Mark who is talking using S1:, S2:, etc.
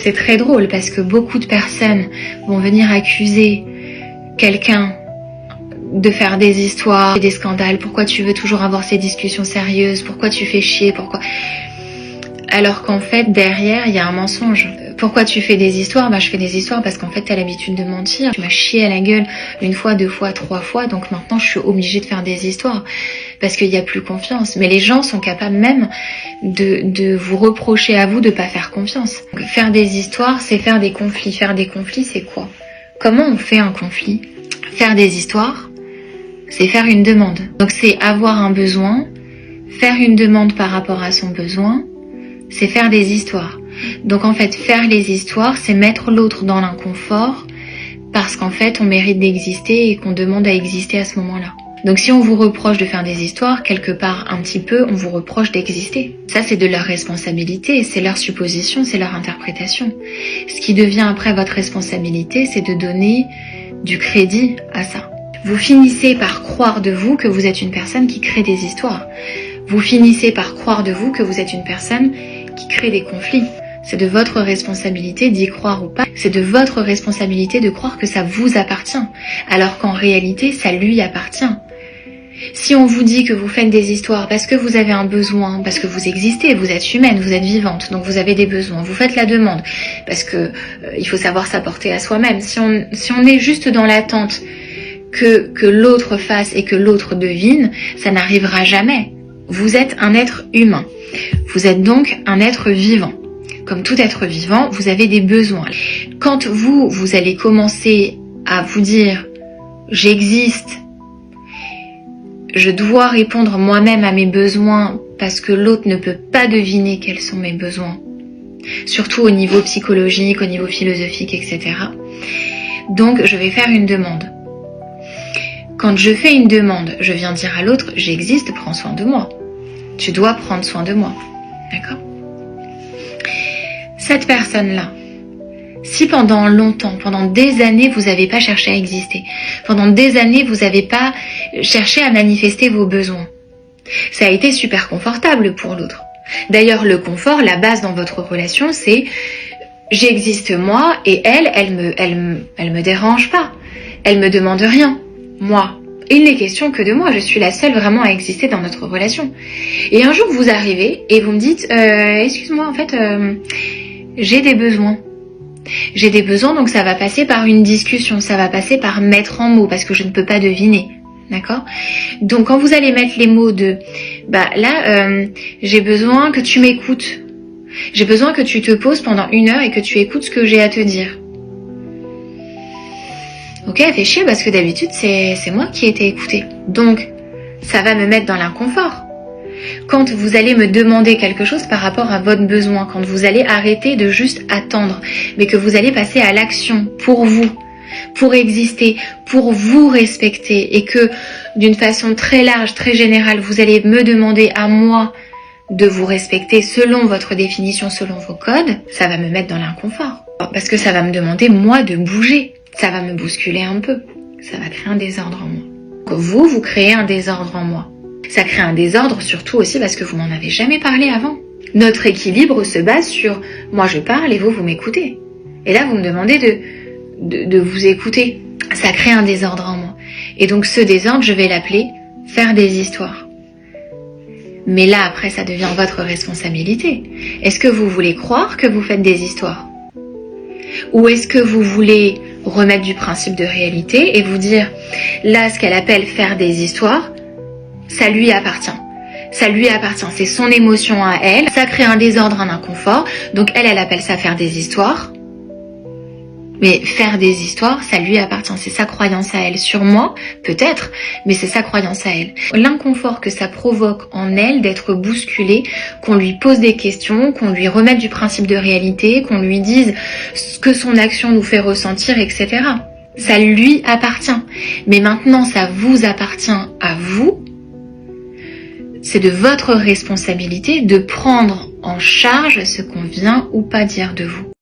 S1: c'est très drôle parce que beaucoup de personnes vont venir accuser quelqu'un de faire des histoires, des scandales. Pourquoi tu veux toujours avoir ces discussions sérieuses? Pourquoi tu fais chier? Pourquoi? Alors qu'en fait, derrière, il y a un mensonge. Pourquoi tu fais des histoires? Je fais des histoires parce qu'en fait, t'as l'habitude de mentir. Tu m'as chié à la gueule 1 fois, 2 fois, 3 fois, donc maintenant, je suis obligée de faire des histoires. Parce qu'il n'y a plus confiance. Mais les gens sont capables même de vous reprocher à vous de pas faire confiance. Donc, faire des histoires, c'est faire des conflits. Faire des conflits, c'est quoi? Comment on fait un conflit? Faire des histoires, c'est faire une demande. Donc c'est avoir un besoin, faire une demande par rapport à son besoin, c'est faire des histoires. Donc en fait, faire les histoires, c'est mettre l'autre dans l'inconfort parce qu'en fait, on mérite d'exister et qu'on demande à exister à ce moment-là. Donc si on vous reproche de faire des histoires, quelque part un petit peu, on vous reproche d'exister. Ça, c'est de leur responsabilité, c'est leur supposition, c'est leur interprétation. Ce qui devient après votre responsabilité, c'est de donner du crédit à ça. Vous finissez par croire de vous que vous êtes une personne qui crée des histoires. Vous finissez par croire de vous que vous êtes une personne qui crée des conflits. C'est de votre responsabilité d'y croire ou pas. C'est de votre responsabilité de croire que ça vous appartient, alors qu'en réalité, ça lui appartient. Si on vous dit que vous faites des histoires parce que vous avez un besoin, parce que vous existez, vous êtes humaine, vous êtes vivante, donc vous avez des besoins, vous faites la demande, parce que il faut savoir s'apporter à soi-même. Si on est juste dans l'attente que l'autre fasse et que l'autre devine, ça n'arrivera jamais. Vous êtes un être humain. Vous êtes donc un être vivant. Comme tout être vivant, vous avez des besoins. Quand vous allez commencer à vous dire « j'existe », je dois répondre moi-même à mes besoins parce que l'autre ne peut pas deviner quels sont mes besoins, surtout au niveau psychologique, au niveau philosophique, etc. Donc, je vais faire une demande. Quand je fais une demande, je viens dire à l'autre « j'existe, prends soin de moi ». Tu dois prendre soin de moi. D'accord ? Cette personne-là, si pendant longtemps, pendant des années, vous n'avez pas cherché à exister, pendant des années, vous n'avez pas cherché à manifester vos besoins, ça a été super confortable pour l'autre. D'ailleurs, le confort, la base dans votre relation, c'est j'existe moi et elle me dérange pas. Elle me demande rien. Moi. Il n'est question que de moi. Je suis la seule vraiment à exister dans notre relation. Et un jour, vous arrivez et vous me dites, excuse-moi, en fait, j'ai des besoins. J'ai des besoins, donc ça va passer par une discussion, ça va passer par mettre en mots, parce que je ne peux pas deviner. D'accord ? Donc quand vous allez mettre les mots de, j'ai besoin que tu m'écoutes. J'ai besoin que tu te poses pendant 1 heure et que tu écoutes ce que j'ai à te dire. Ok, elle fait chier parce que d'habitude c'est moi qui ai été écoutée. Donc ça va me mettre dans l'inconfort. Quand vous allez me demander quelque chose par rapport à votre besoin, quand vous allez arrêter de juste attendre, mais que vous allez passer à l'action pour vous, pour exister, pour vous respecter, et que d'une façon très large, très générale, vous allez me demander à moi de vous respecter selon votre définition, selon vos codes, ça va me mettre dans l'inconfort. Parce que ça va me demander, moi, de bouger. Ça va me bousculer un peu. Ça va créer un désordre en moi. Vous créez un désordre en moi. Ça crée un désordre surtout aussi parce que vous m'en avez jamais parlé avant. Notre équilibre se base sur moi je parle et vous m'écoutez. Et là vous me demandez de vous écouter. Ça crée un désordre en moi. Et donc ce désordre, je vais l'appeler faire des histoires. Mais là après ça devient votre responsabilité. Est-ce que vous voulez croire que vous faites des histoires ? Ou est-ce que vous voulez remettre du principe de réalité et vous dire là ce qu'elle appelle faire des histoires, ça lui appartient. Ça lui appartient, c'est son émotion à elle. Ça crée un désordre, un inconfort. Donc elle appelle ça faire des histoires. Mais faire des histoires, ça lui appartient. C'est sa croyance à elle. Sur moi, peut-être, mais c'est sa croyance à elle. L'inconfort que ça provoque en elle d'être bousculée, qu'on lui pose des questions, qu'on lui remette du principe de réalité, qu'on lui dise ce que son action nous fait ressentir, etc. Ça lui appartient. Mais maintenant, ça vous appartient à vous. C'est de votre responsabilité de prendre en charge ce qu'on vient ou pas dire de vous.